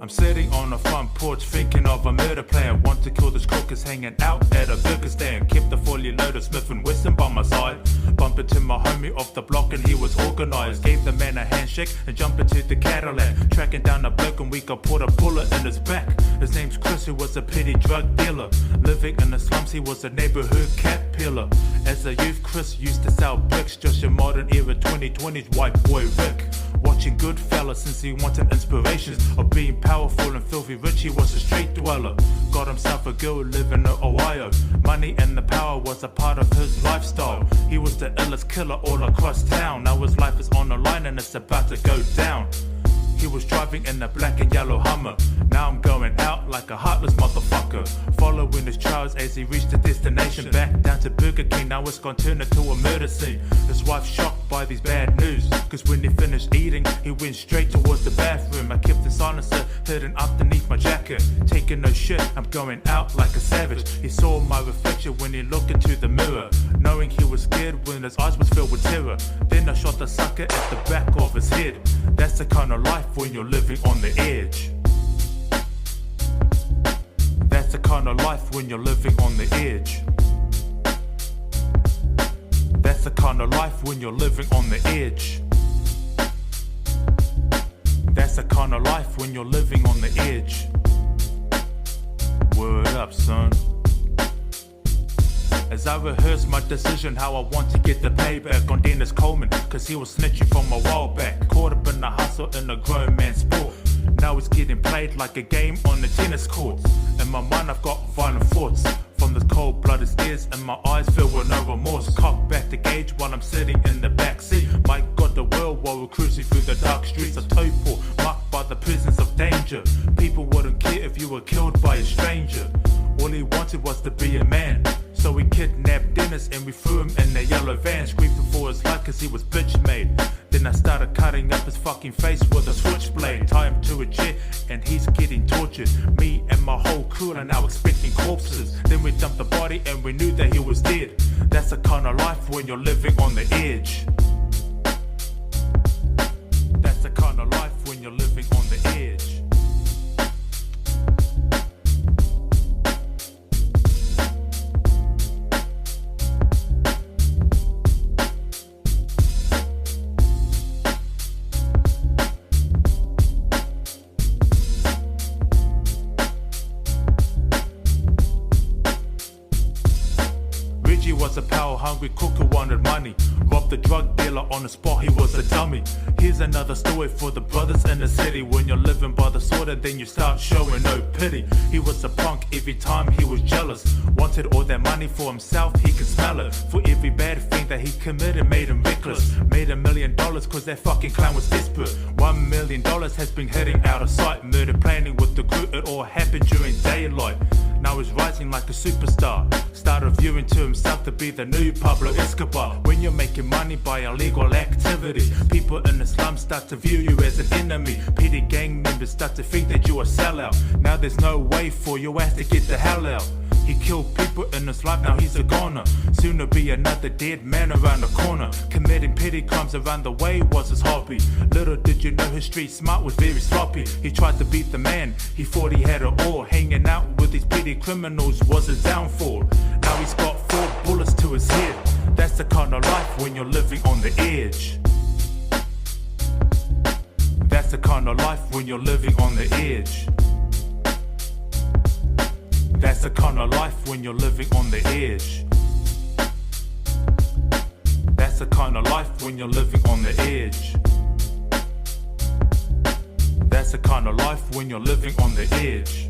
I'm sitting on the front porch thinking of a murder plan. Want to kill this crook is hanging out at a burger stand. Kept the fully loaded Smith & Wesson by my side. Bumped into my homie off the block and he was organised. Gave the man a handshake and jumped into the Cadillac. Tracking down a bloke and we got put a bullet in his back. His name's Chris, who was a petty drug dealer. Living in the slums, he was a neighborhood cat peeler. As a youth, Chris used to sell bricks. Just your modern era 2020s white boy Vic. Watching Goodfellas since he wanted inspirations of being powerful and filthy rich. He was a street dweller. Got himself a girl living in Ohio. Money and the power was a part of his lifestyle. He was the illest killer all across town. Now his life is on the line and it's about to go down. He was driving in a black and yellow Hummer. Now I'm going out like a heartless motherfucker. Following his trails as he reached the destination. Back down to Burger King, now it's gonna turn into a murder scene. His wife shocked by these bad news, cause when he finished eating, he went straight towards the bathroom. I kept the silencer hidden underneath my jacket. Taking no shit, I'm going out like a savage. He saw my reflection when he looked into the mirror, knowing he was scared when his eyes was filled with terror. Then I shot the sucker at the back of his head. That's the kind of life when you're living on the edge. That's the kind of life when you're living on the edge. That's the kind of life when you're living on the edge. That's the kind of life when you're living on the edge. Word up, son. As I rehearse my decision how I want to get the payback on Dennis Coleman, cause he was snitching from a while back. Caught up in the hustle in a grown man's sport. Now it's getting played like a game on the tennis courts. In my mind I've got violent thoughts from the cold-blooded stares and my eyes filled with no remorse. Cock back the gauge while I'm sitting in the back seat. My God, the world while we're cruising through the dark streets of Taupo, marked by the presence of danger. People wouldn't care if you were killed by a stranger. All he wanted was to be a man. So we kidnapped Dennis and we threw him in a yellow van, screaming for his life cause he was bitch made. Then I started cutting up his fucking face with a switchblade. Tie him to a chair and he's getting tortured. Me and my whole crew are now expecting corpses. Then we dumped the body and we knew that he was dead. That's the kind of life when you're living on the edge. That's the kind of life when you're living on the edge. He was a power-hungry cook who wanted money. Robbed the drug dealer on the spot, he was a dummy. Here's another story for the brothers in the city. When you're living by the sword and then you start showing no pity. He was a punk every time he was jealous. Wanted all that money for himself, he could smell it. For every bad thing that he committed made him reckless. Made $1 million cause that fucking clown was desperate. $1 million has been heading out of sight. Murder planning with the crew, it all happened during daylight. Now he's rising like a superstar. Started viewing to himself to be the new Pablo Escobar. When you're making money by illegal activities, people in the slums start to view you as an enemy. Petty gang members start to think that you're a sellout. Now there's no way for your ass to get the hell out. He killed people in his life, now he's a goner. Soon to be another dead man around the corner. Committing petty crimes around the way was his hobby. Little did you know his street smart was very sloppy. He tried to beat the man, he thought he had it all. Hanging out with these petty criminals was his downfall. Now he's got 4 bullets to his head. That's the kind of life when you're living on the edge. That's the kind of life when you're living on the edge. That's the kind of life when you're living on the edge. That's the kind of life when you're living on the edge. That's the kind of life when you're living on the edge.